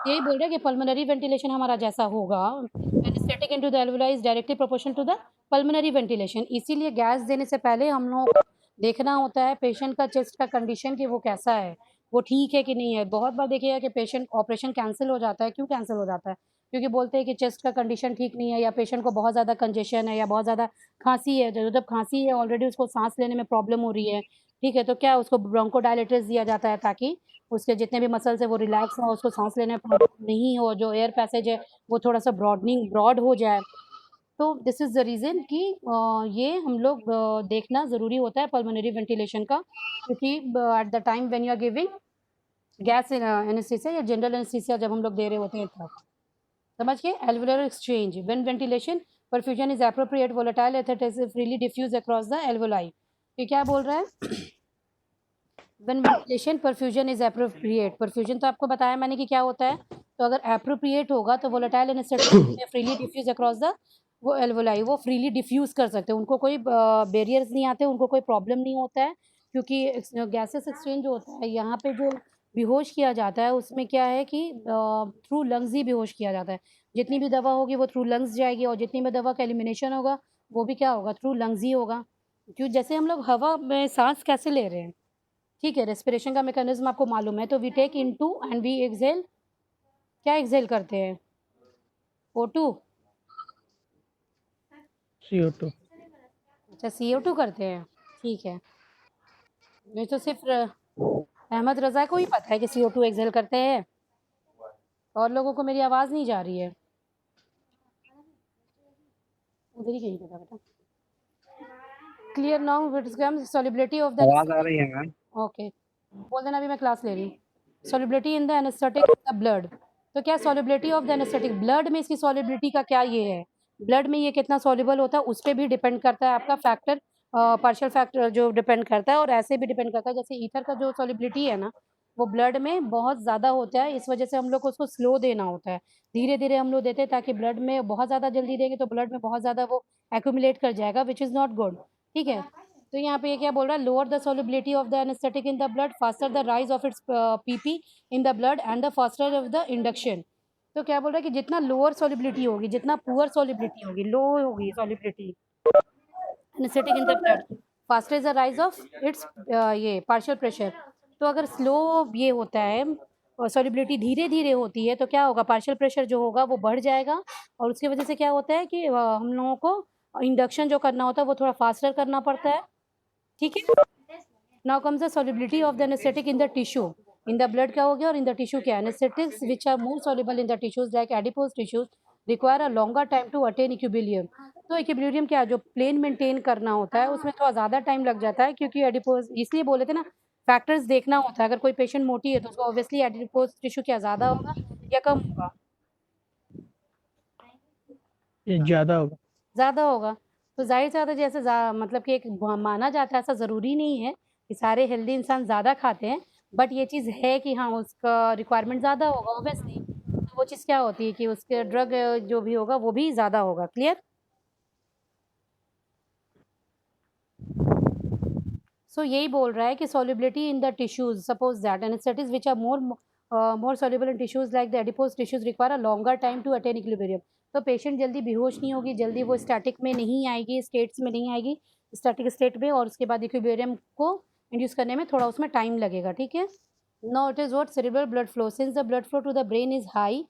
यही बोल रहे हैं कि पल्मोनरी वेंटिलेशन हमारा जैसा होगा, anaesthetic into the alveoli is directly proportional to the pulmonary ventilation. इसीलिए गैस देने से पहले हम लोग को देखना होता है पेशेंट का चेस्ट का कंडीशन कि वो कैसा है, वो ठीक है कि नहीं है। बहुत बार देखिएगा कि पेशेंट ऑपरेशन कैंसिल हो जाता है। क्यों कैंसिल हो जाता है? क्योंकि बोलते हैं कि चेस्ट का कंडीशन ठीक नहीं है, या पेशेंट को बहुत ज़्यादा कंजेशन है, या बहुत ज़्यादा खांसी है। तो जब खांसी है ऑलरेडी उसको सांस लेने में प्रॉब्लम हो रही है, ठीक है, तो क्या उसको ब्रोंकोडायलेटर्स दिया जाता है ताकि उसके जितने भी मसल्स है वो रिलैक्स हो, उसको सांस लेने में प्रॉब्लम नहीं हो, जो एयर पैसेज है वो थोड़ा सा ब्रॉड हो जाए। तो दिस इज़ द रीज़न कि ये हम लोग देखना ज़रूरी होता है पल्मोनरी वेंटिलेशन का, क्योंकि at the time when you are giving gas anaesthesia या जनरल एनेस्थीसिया जब हम लोग दे रहे होते हैं तब। समझ गए? Alveolar exchange when ventilation perfusion is appropriate volatile ether is freely diffuse across the alveoli. ये क्या बोल रहा है? When ventilation perfusion is appropriate. Perfusion तो आपको बताया मैंने कि क्या होता है। तो अगर एप्रोप्रिएट होगा तो वोलेटाइल एनेस्थेटिक में फ्रीली डिफ्यूज अक्रॉस द वो एल्वोलाई, वो फ्रीली डिफ्यूज कर सकते हैं, उनको कोई बैरियर्स नहीं आते, उनको कोई प्रॉब्लम नहीं होता है। क्योंकि गैसेस एक्सचेंज होता है यहाँ पे जो बेहोश किया जाता है उसमें क्या है कि थ्रू लंग्स ही बेहोश किया जाता है। जितनी भी दवा होगी वो थ्रू लंग्स जाएगी, और जितनी भी दवा का एलिमिनेशन होगा वो भी क्या होगा, थ्रू लंग्स ही होगा। क्यों, जैसे हम लोग हवा में सांस कैसे ले रहे हैं, ठीक है, रेस्पिरेशन का मैकेनिज्म आपको मालूम है। तो we take into and we exhale. क्या एक्सहेल करते हैं? O2। CO2। अच्छा, CO2 करते हैं, ठीक है। नहीं तो सिर्फ अहमद रज़ा को ही पता है कि CO2 एक्सहेल करते हैं, और लोगों को मेरी आवाज़ नहीं जा रही है। उधर ही कहीं पे था बेटा। Clear now with solubility of the आवाज आ रही है मैम। ओके, बोल देना, अभी मैं क्लास ले रही हूँ। Solubility in the anaesthetic the blood. तो क्या solubility of the anaesthetic blood में, इसकी सॉल्युबिलिटी का क्या ये है, ब्लड में ये कितना सॉल्युबल होता है उस पर भी डिपेंड करता है आपका फैक्टर, पार्शियल फैक्टर जो डिपेंड करता है, और ऐसे भी डिपेंड करता है। जैसे ईथर का जो सॉल्युबिलिटी है ना वो ब्लड में बहुत ज़्यादा होता है, इस वजह से हम लोग को उसको स्लो देना होता है, धीरे धीरे हम लोग देते हैं, ताकि ब्लड में बहुत ज़्यादा जल्दी देंगे तो ब्लड में बहुत ज़्यादा वो एक्यूमुलेट कर जाएगा, विच इज़ नॉट गुड, ठीक है। तो यहाँ पे ये क्या बोल रहा है, lower the solubility of the anaesthetic in the blood, faster the rise of its PP in the blood and the faster of the induction. तो क्या बोल रहा है कि जितना लोअर सॉल्युबिलिटी होगी, जितना पुअर सॉल्युबिलिटी होगी, लो होगी solubility anaesthetic in the blood, faster is the rise of its ये पार्शियल प्रेशर। तो अगर स्लो ये होता है और सॉल्युबिलिटी धीरे धीरे होती है तो क्या होगा, पार्शियल प्रेशर जो होगा वो बढ़ जाएगा, और उसकी वजह से क्या होता है कि हम लोगों को इंडक्शन जो करना होता है वो थोड़ा फास्टर करना पड़ता है, ठीक है। Now comes the solubility of the anaesthetic in the tissue. In the blood क्या हो गया, और इन द टिश्यू क्या, anaesthetics which are more soluble in the tissues like adipose tissues require a longer time to attain equilibrium. तो equilibrium क्या, जो plane maintain करना होता है उसमें थोड़ा ज़्यादा टाइम लग जाता है, क्योंकि एडिपोज, इसलिए बोले थे ना फैक्टर्स देखना होता है। अगर कोई पेशेंट मोटी है तो उसको ऑब्वियसली एडिपोज टिश्यू क्या ज़्यादा होगा या कम होगा, ये ज़्यादा होगा। ज़्यादा होगा। तो ज़ाहिर सी बात है, जैसे मतलब कि एक माना जाता है, ऐसा ज़रूरी नहीं है कि सारे हेल्दी इंसान ज़्यादा खाते हैं, बट ये चीज़ है कि हाँ उसका रिक्वायरमेंट ज़्यादा होगा ऑब्वियसली। तो वो चीज़ क्या होती है कि उसके ड्रग जो भी होगा वो भी ज़्यादा होगा। क्लियर? सो यही बोल रहा है कि solubility in the tissues, suppose that anaesthetics which are more soluble in tissues like the adipose tissues require a longer time to attain equilibrium. तो पेशेंट जल्दी बेहोश नहीं होगी, जल्दी वो स्टैटिक में नहीं आएगी, स्टेट्स में नहीं आएगी, स्टैटिक स्टेट में, और उसके बाद इक्विलिब्रियम को इंड्यूस करने में थोड़ा उसमें टाइम लगेगा, ठीक है। Now it is what cerebral blood flow. Since the blood flow to the brain is high,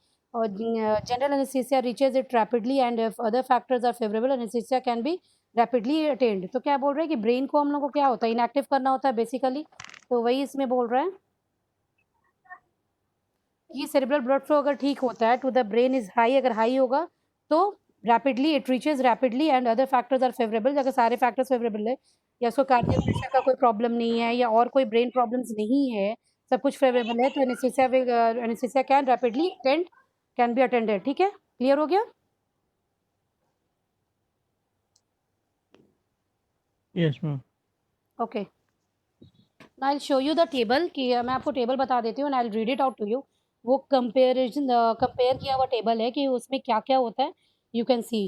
general anesthesia reaches it rapidly, and if other factors are favorable, anesthesia can be rapidly attend. तो क्या बोल रहे हैं कि brain को हम लोग को क्या होता है, इनएक्टिव करना होता है बेसिकली। तो वही इसमें बोल रहे हैं कि सेरेब्रल ब्लड फ्लो अगर ठीक होता है to the brain is high, अगर हाई होगा तो rapidly it reaches rapidly and other factors are favourable. अगर सारे फैक्टर्स फेवरेबल है या उसको कार्डियक प्रेशर का कोई प्रॉब्लम नहीं है या और कोई ब्रेन प्रॉब्लम्स नहीं है, सब कुछ फेवरेबल है, तो anaesthesia can rapidly attend, can be attended. ठीक है, क्लियर हो गया? Yes ma'am. Okay, I will show you the table कि मैं आपको टेबल बता देती हूँ and I will read it out to you. वो कंपेयर किया हुआ टेबल है कि उसमें क्या क्या होता है, यू कैन सी।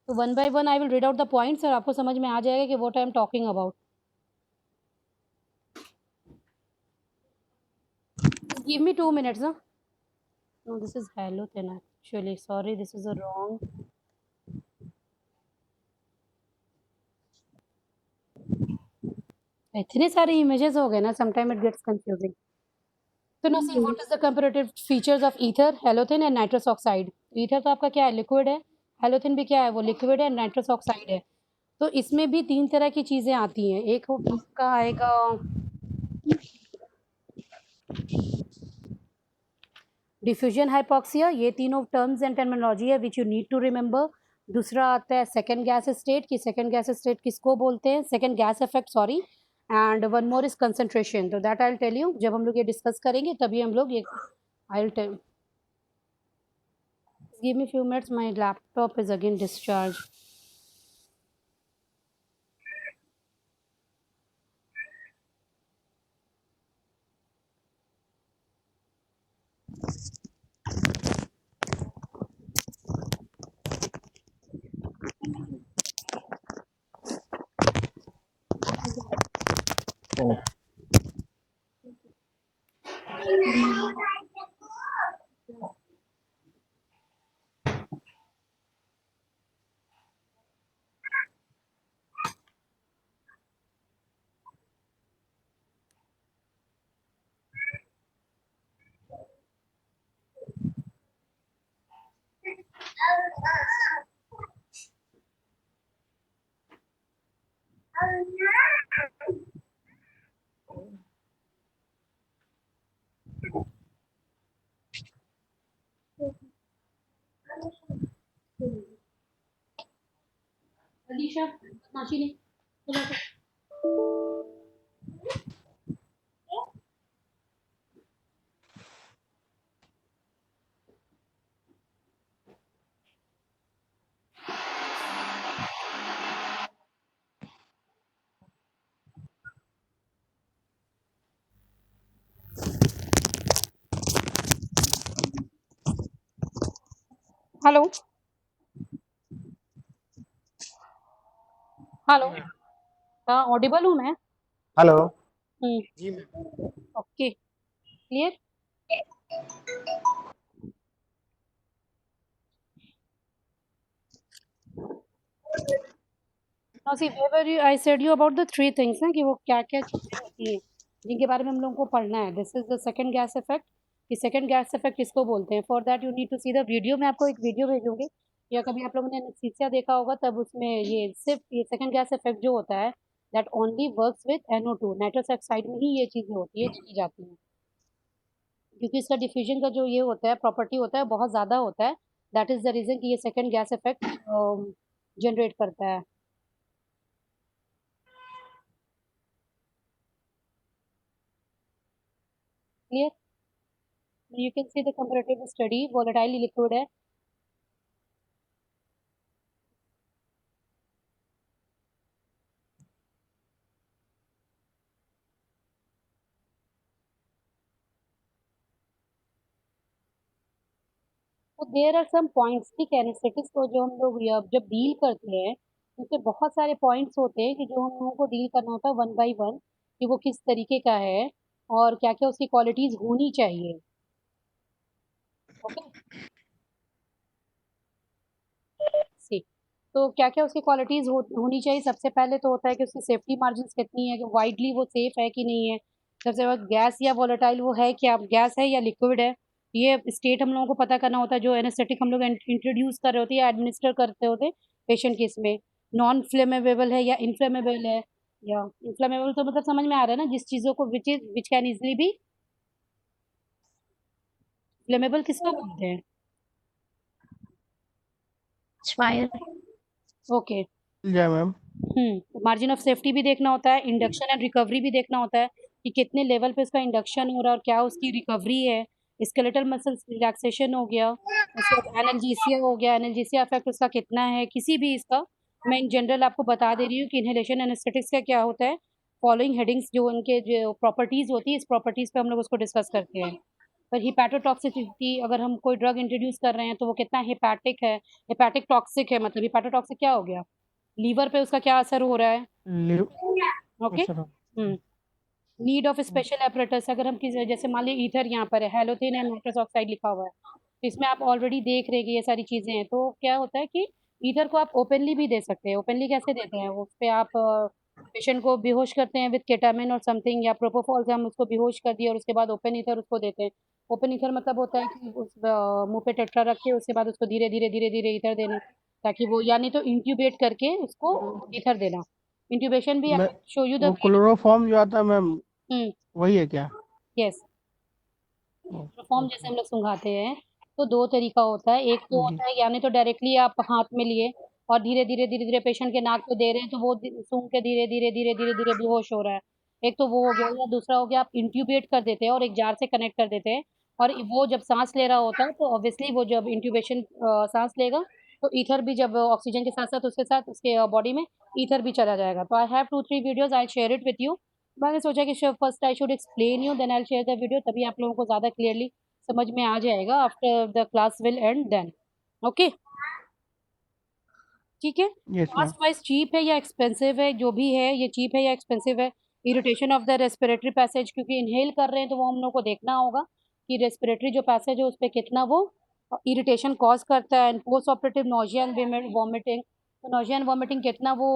तो one by one I will read out the points और आपको समझ में आ जाएगा कि what I am talking about. Give me 2 minutes ना। No this is halothane actually, sorry this is a wrong. इतने सारे इमेजेस हो गए ना, समटाइम इट गेट्स कंफ्यूजिंग। तो ना see what is the comparative features of ether, halothane and nitrous oxide. Ether तो आपका क्या है, लिक्विड है। हैलोथेन भी क्या है, वो लिक्विड है। नाइट्रस ऑक्साइड है। तो इसमें भी 3 तरह की चीज़ें आती हैं। एक का आएगा डिफ्यूजन हाइपोक्सिया, ये तीनों टर्म्स एंड टर्मिनोलॉजी है which you need to remember. दूसरा आता है सेकंड गैस स्टेट, कि सेकंड गैस स्टेट किसको बोलते हैं, second gas effect, sorry. And one more is concentration. तो that I will tell you जब हम लोग ये डिस्कस करेंगे, तभी हम लोग ये I will tell. Give me few minutes, my laptop is again discharge. Alisha मासी ने हेलो हेलो, हाँ ऑडिबल हूँ मैं। हेलो। हम्म, जी ma'am. Okay, clear. Now see, wherever I said you about the 3 things ना, कि वो क्या-क्या चीज़ें होती हैं, जिनके बारे में हम लोगों को पढ़ना है। This is the second gas effect, कि सेकंड गैस इफेक्ट किसको बोलते हैं। For that you need to see the video. मैं आपको एक वीडियो भेजूँगी, या कभी आप लोगों ने एनेस्थीसिया देखा होगा, तब उसमें ये सिर्फ़ ये सेकंड गैस इफेक्ट जो होता है, that only works with NO2, nitrous oxide में ही ये चीज़ें होती है, देखी जाती हैं। क्योंकि इसका डिफ्यूजन का जो ये होता है, प्रॉपर्टी होता है, बहुत ज़्यादा होता है। दैट इज़ द रीज़न कि ये सेकंड गैस इफेक्ट जनरेट करता है। Clear? You can see the comparative study, volatile liquid है। तो देयर आर सम पॉइंट्स, ठीक है, एनेस्थेटिक्स को जो हम लोग जब डील करते हैं, उसमें बहुत सारे पॉइंट्स होते हैं कि जो हम लोगों को डील करना होता है वन बाय वन, कि वो किस तरीके का है और क्या-क्या उसकी क्वालिटीज़ होनी चाहिए। ओके, सी, तो क्या-क्या उसकी क्वालिटीज़ होनी चाहिए। सबसे पहले तो होता है कि उसकी सेफ्टी मार्जिन्स कितनी है, कि वाइडली वो सेफ है कि नहीं है। सबसे बाद गैस या वोलेटाइल वो है क्या, गैस है या लिक्विड है, ये स्टेट हम लोगों को पता करना होता है, जो एनेस्थेटिक हम लोग इंट्रोड्यूस कर रहे होते हैं या एडमिनिस्टर करते होते हैं पेशेंट के इसमें, नॉन फ्लेमेबल है या इनफ्लेमेबल है। या इनफ्लेमेबल तो मतलब समझ में आ रहा है ना, जिस चीज़ों को which can easily be flammable किसको बोलते हैं? फायर। ओके। जाए मैम। मार्जिन ऑफ सेफ्टी भी देखना होता है, इंडक्शन एंड रिकवरी भी देखना होता है कि कितने लेवल पे उसका इंडक्शन हो रहा है और क्या उसकी रिकवरी है। स्केलेटल मसल्स रिलैक्सेशन हो गया, उसके बाद एनाल्जेसिया हो गया, एनाल्जेसिया इफेक्ट उसका कितना है, किसी भी इसका मैं इन जनरल आपको बता दे रही हूँ कि इनहेलेशन एनेस्थेटिक्स का क्या होता है। फॉलोइंग हेडिंग्स जो उनके जो प्रॉपर्टीज़ होती है, इस प्रॉपर्टीज़ पे हम लोग उसको डिस्कस करते हैं। पर हिपैटोटॉक्सिसिटी, अगर हम कोई ड्रग इंट्रोड्यूस कर रहे हैं तो वो कितना हिपैटिक है, हिपैटिक टॉक्सिक है, मतलब हिपैटोटॉक्सिक क्या हो गया, लीवर पे उसका क्या असर हो रहा है। Okay. Need of special apparatus, अगर हम किसी जैसे मान लीजिए ईथर यहाँ पर है, हैलोथिन एंड नाइट्रस ऑक्साइड लिखा हुआ है, तो इसमें आप ऑलरेडी देख रहे हैं कि ये सारी चीज़ें हैं। तो क्या होता है कि ईथर को आप ओपनली भी दे सकते हैं। ओपनली कैसे देते हैं, उस पे आप पेशेंट को बेहोश करते हैं विद केटामिन और समथिंग, या प्रोपोफॉल से हम उसको बेहोश कर दिए और उसके बाद ओपन ईथर उसको देते हैं। ओपन ईथर मतलब होता है कि उस मुंह पे टेट्रा रख के उसके बाद उसको धीरे धीरे धीरे धीरे ईथर देना, ताकि वो, यानी तो इंट्यूबेट करके उसको ईथर देना। इंट्यूबेशन भी मैं शो यू द वो क्लोरोफॉर्म जो आता है मैम, वही है क्या? यस, क्लोरोफॉर्म जैसे हम लोग सुंघाते हैं तो दो तरीका होता है। एक तो होता है यानी तो डायरेक्टली आप हाथ में लिए और धीरे धीरे धीरे धीरे पेशेंट के नाक पे दे रहे हैं तो वो सूंघ के धीरे धीरे धीरे धीरे धीरे बेहोश हो रहा है। एक तो वो हो गया, या दूसरा हो गया आप इंट्यूबेट कर देते हैं और एक जार से कनेक्ट कर देते हैं, और वो जब सांस ले रहा होता है तो ऑब्वियसली वो जब इंट्यूबेशन सांस लेगा तो ईथर भी, जब ऑक्सीजन के साथ साथ उसके साथ उसके बॉडी में ईथर भी चला जाएगा। तो I have 2-3 videos, I share it with you. मैंने सोचा कि first I should explain you, then I share the video, तभी आप लोगों को ज़्यादा क्लियरली समझ में आ जाएगा। After the class will end then. Okay, ठीक है। Yes ma'am. Cost wise cheap है या एक्सपेंसिव है, जो भी है ये चीप है या एक्सपेंसिव है। Irritation of the respiratory passage, क्योंकि इनहेल कर रहे हैं तो वो हम लोग को देखना होगा कि रेस्पिरेटरी जो पैसेज है उस पर कितना वो इरिटेशन कॉज करता है। Post operative nausea and vomiting, तो नोजिया एंड वॉमिटिंग कितना वो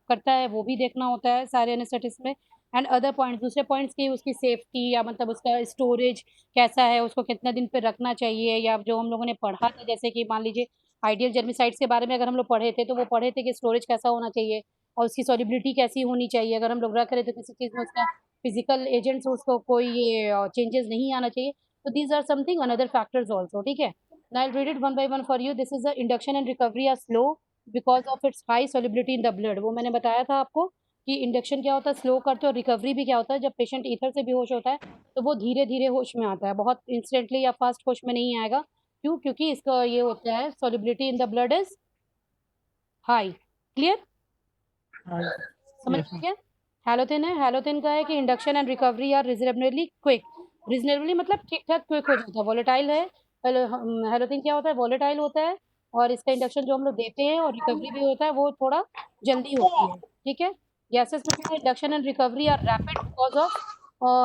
करता है वो भी देखना होता है सारे एनेस्थेटिक्स में। एंड अदर पॉइंट्स, दूसरे पॉइंट्स की उसकी सेफ्टी, या मतलब उसका स्टोरेज कैसा है, उसको कितना दिन पे रखना चाहिए, या जो हम लोगों ने पढ़ा था जैसे कि मान लीजिए आइडियल जर्मिसाइड्स के बारे में अगर हम लोग पढ़े थे तो वो पढ़े थे कि स्टोरेज कैसा होना चाहिए और उसकी सॉल्युबिलिटी कैसी होनी चाहिए। अगर हम लोग रख रहे थे किसी चीज़ में उसका फिजिकल एजेंट्स उसको कोई ये चेंजेस नहीं आना चाहिए। तो these are something another factors also, ठीक है। Now I will read it one by one for you. This is the induction and recovery are slow because of its high solubility in the blood. वो मैंने बताया था आपको कि induction क्या होता है, स्लो करते हैं, और रिकवरी भी क्या होता है, जब पेशेंट ईथर से बेहोश होता है तो वो धीरे धीरे होश में आता है, बहुत इंस्टेंटली या फास्ट होश में नहीं आएगा। क्यों? क्योंकि इसका ये होता है solubility in the blood is high. Clear? समझ यस में गया? हैलोथिन है, हैलोथिन का है कि induction and recovery are reasonably quick. Reasonably मतलब ठीक ठाक क्विक हो जाता है। वोलेटाइल है, हैलोथिन क्या होता है, वोलेटाइल होता है, और इसका इंडक्शन जो हम लोग देते हैं और रिकवरी भी होता है वो थोड़ा जल्दी होती है, ठीक है। गैसेस में क्या है, induction and recovery are rapid because of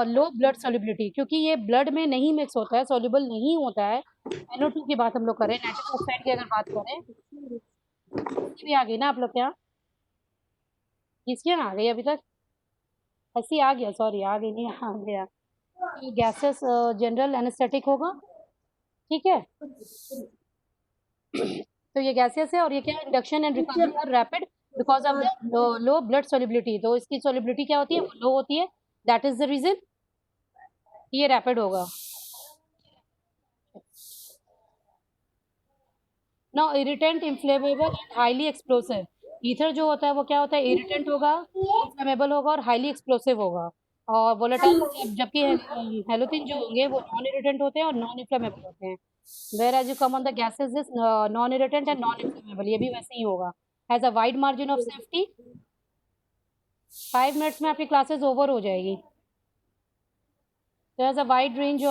low blood solubility, क्योंकि ये ब्लड में नहीं मिक्स होता है, सॉल्युबल नहीं होता है। NO2 की बात हम लोग करें, नाइट्रस ऑक्साइड की अगर बात करें, इसकी भी आ गई ना आप लोग के यहाँ? किसके यहाँ आ गई अभी तक? ऐसी आ गया, सॉरी आ गई नहीं, आ गया। ये गैसेस जनरल एनेस्थेटिक होगा, ठीक है। तो ये गैसेस है, और ये क्या है, induction and recovery are rapid because of the low blood solubility. तो इसकी सॉल्युबिलिटी क्या होती है, लो होती है, दैट इज द रीजन ये रैपिड होगा। Now irritant, inflammable and highly explosive. Ether जो होता है वो क्या होता है, इरिटेंट होगा, इन्फ्लेमेबल होगा और हाईली एक्सप्लोसिव होगा। और वोलेटाइल, जबकि हैलोथिन जो होंगे वो नॉन इरिटेंट होते हैं और नॉन इन्फ्लेमेबल होते हैं। Whereas you come on the gases this non irritant and non inflammable, ये भी वैसे ही होगा। Has a wide margin of safety. 5 minutes में आपकी क्लासेस ओवर हो जाएगी। There is a wide range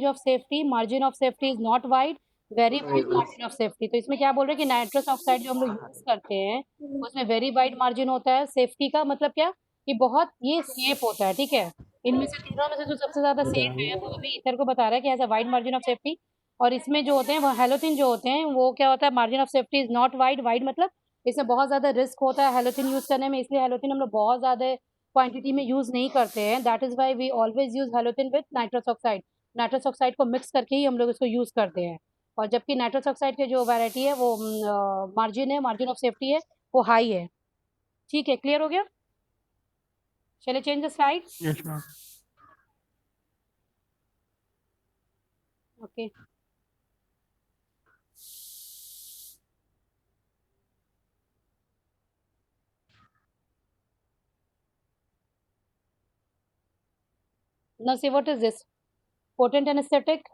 of safety. Margin of safety is not wide. Very wide margin of safety. तो इसमें क्या बोल रहे हैं कि नाइट्रस ऑक्साइड जो हम लोग यूज करते हैं उसमें वेरी वाइड मार्जिन होता है। सेफ्टी का मतलब क्या, कि बहुत ये सेफ होता है, ठीक है। इनमें से तीनों में से जो सबसे ज्यादा सेफ है वो अभी इधर को बता रहा है कि has a wide margin of safety. और इसमें जो होते हैं वो हैलोथिन जो होते हैं वो क्या होता है, margin of safety is not wide. Wide मतलब इसमें बहुत ज्यादा रिस्क होता है हैलोथिन यूज करने में, इसलिए हैलोथिन हम लोग बहुत ज्यादा क्वांटिटी में यूज नहीं करते हैं। That is why we always use halothane with nitrous oxide. Nitrous oxide को मिक्स करके ही हम लोग इसको यूज़ करते हैं। और जबकि नाइट्रस ऑक्साइड के जो वैरायटी है वो मार्जिन ऑफ सेफ्टी है वो हाई है। ठीक है, क्लियर हो गया? चलिए change the slide. Yes ma'am. Okay, now see what is this potent anesthetic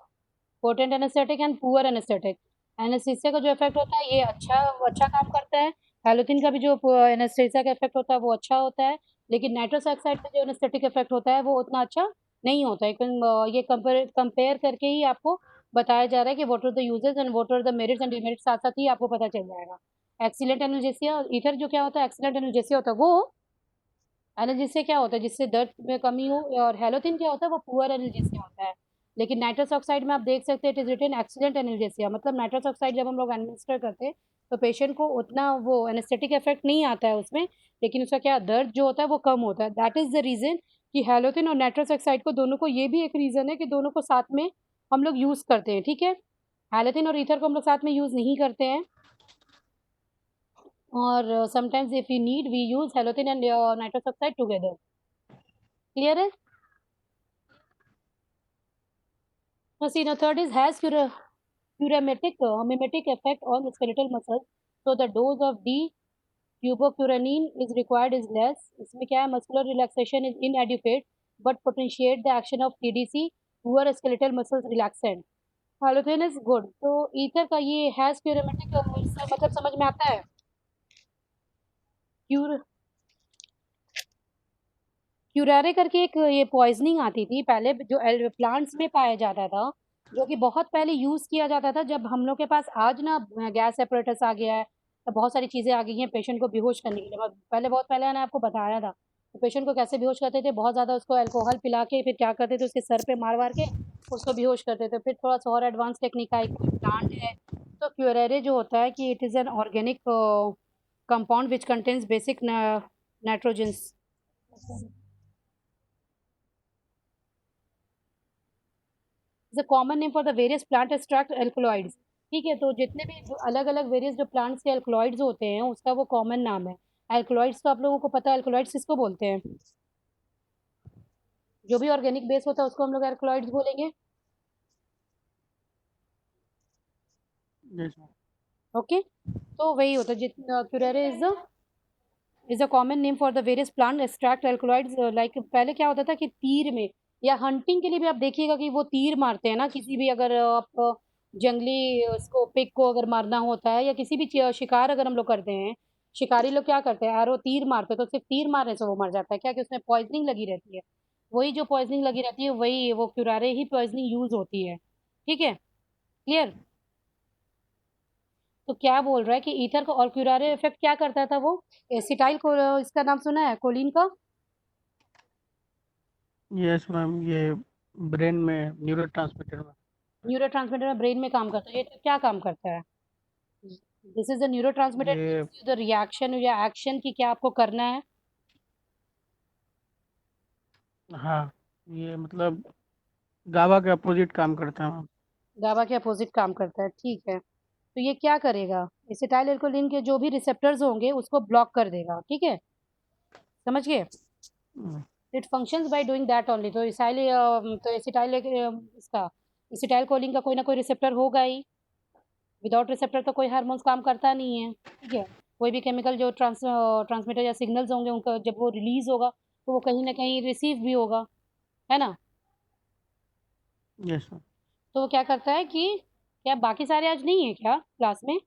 and poor anesthetic। Anaesthesia का जो इफेक्ट होता है ये अच्छा काम करता है। हैलोथिन का भी जो एनेस्थीसिया का इफेक्ट होता है वो अच्छा होता है, लेकिन नाइट्रस ऑक्साइड का जो एनेस्थेटिक इफेक्ट होता है वो उतना अच्छा नहीं होता है। ये कंपेयर करके ही आपको बताया जा रहा है कि what are the uses and what are the merits and demerits, साथ साथ ही आपको पता चल जाएगा। एक्सीलेंट एनाल्जेसिया, ईथर जो क्या होता है, एक्सीलेंट एनाल्जेसिया होता है वो एनाल्जेसिया क्या होता है जिससे दर्द में कमी हो, और हैलोथिन क्या होता है वो पुअर एनाल्जेसिया होता है। लेकिन नाइट्रस ऑक्साइड में आप देख सकते हैं it is written excellent analgesia, मतलब नाइट्रस ऑक्साइड जब हम लोग एडमिनिस्टर करते हैं तो पेशेंट को उतना वो एनेस्थेटिक इफेक्ट नहीं आता है उसमें, लेकिन उसका क्या दर्द जो होता है वो कम होता है। दैट इज द रीजन कि हैलोथिन और नाइट्रस ऑक्साइड को दोनों को, ये भी एक रीजन है कि दोनों को साथ में हम लोग यूज करते हैं। ठीक है, हैलोथिन और ईथर को हम लोग साथ में यूज नहीं करते हैं, और sometimes if we need we use halothane and nitrous oxide together. Clear है? Now see, now third is has mimetic effect on the skeletal muscles, so the dose of D-cubocuranine is required is less। इसमें क्या है, muscular relaxation is inadequate but potentiate the action of TDC, poor skeletal muscles relaxant। Halothane is good। तो ether का ये has curametic मतलब समझ में आता है? क्यूरारे करके एक ये पॉइजनिंग आती थी पहले, जो प्लांट्स में पाया जाता था, जो कि बहुत पहले यूज़ किया जाता था। जब हम लोग के पास आज ना गैस सेपरेटर्स आ गया है, तो बहुत सारी चीज़ें आ गई हैं पेशेंट को बेहोश करने के लिए। मैं पहले बहुत पहले मैंने आपको बताया था तो पेशेंट को कैसे बेहोश करते थे, बहुत ज़्यादा उसको अल्कोहल पिला के फिर क्या करते थे उसके सर पे मार मार के उसको बेहोश करते थे। फिर थोड़ा सा और एडवांस टेक्निक आई, प्लांट है। तो क्यूरेरे जो होता है कि it is an organic compound which contains basic nitrogens. Is a common name for the various plant extract alkaloids. ठीक है, तो जितने भी अलग अलग वेरियस जो प्लांट्स के एल्कलॉइड्स होते हैं उसका वो कॉमन नाम है। एल्कलॉइड्स तो आप लोगों को पता है एल्कलॉइड्स किसको बोलते हैं, जो भी ऑर्गेनिक बेस होता है उसको हम लोग एल्कलॉइड्स बोलेंगे। Yes ma'am. ओके, तो वही होता है जितना curare is a common name for the various plant extract alkaloids. Like पहले क्या होता था कि तीर में या हंटिंग के लिए भी आप देखिएगा कि वो तीर मारते हैं ना, किसी भी अगर आप जंगली उसको पिग को अगर मारना होता है या किसी भी शिकार अगर हम लोग करते हैं, शिकारी लोग क्या करते हैं, एरो तीर मारते हैं, तो सिर्फ तीर मारने से वो मर जाता है क्या, कि उसमें पॉइजनिंग लगी रहती है। वही जो पॉइजनिंग लगी रहती है वही वो क्यूरारे ही पॉइजनिंग यूज होती है। ठीक है, क्लियर? तो क्या बोल रहा है कि ईथर का और क्यूरारे इफेक्ट क्या करता था वो, एसिटाइल को, इसका नाम सुना है कोलिन का? यस मैम, ये ब्रेन में न्यूरोट्रांसमीटर में। न्यूरोट्रांसमीटर में ब्रेन में काम करता है। ये तो क्या काम करता है? दिस इज द न्यूरोट्रांसमीटर ये द रिएक्शन या एक्शन की क्या आपको करना है। हाँ, ये मतलब गाबा के अपोजिट काम करता है मैम। गाबा के अपोजिट काम करता है। ठीक है, तो ये क्या करेगा, एसिटाइल एल्कोलिन के जो भी रिसेप्टर्स होंगे उसको ब्लॉक कर देगा। ठीक है, समझ गए? Hmm, it functions by doing that only. तो एसिटाइल इसका एसिटाइल कोलिन का कोई ना कोई रिसेप्टर होगा ही, विदाउट रिसेप्टर तो कोई हार्मोन्स काम करता नहीं है। ठीक है, कोई भी केमिकल जो ट्रांसमीटर या सिग्नल्स होंगे उनका जब वो रिलीज होगा तो वो कहीं ना कहीं रिसीव भी होगा, है ना? Yes ma'am. तो वो क्या करता है कि क्या बाकी सारे आज नहीं है क्या क्लास में?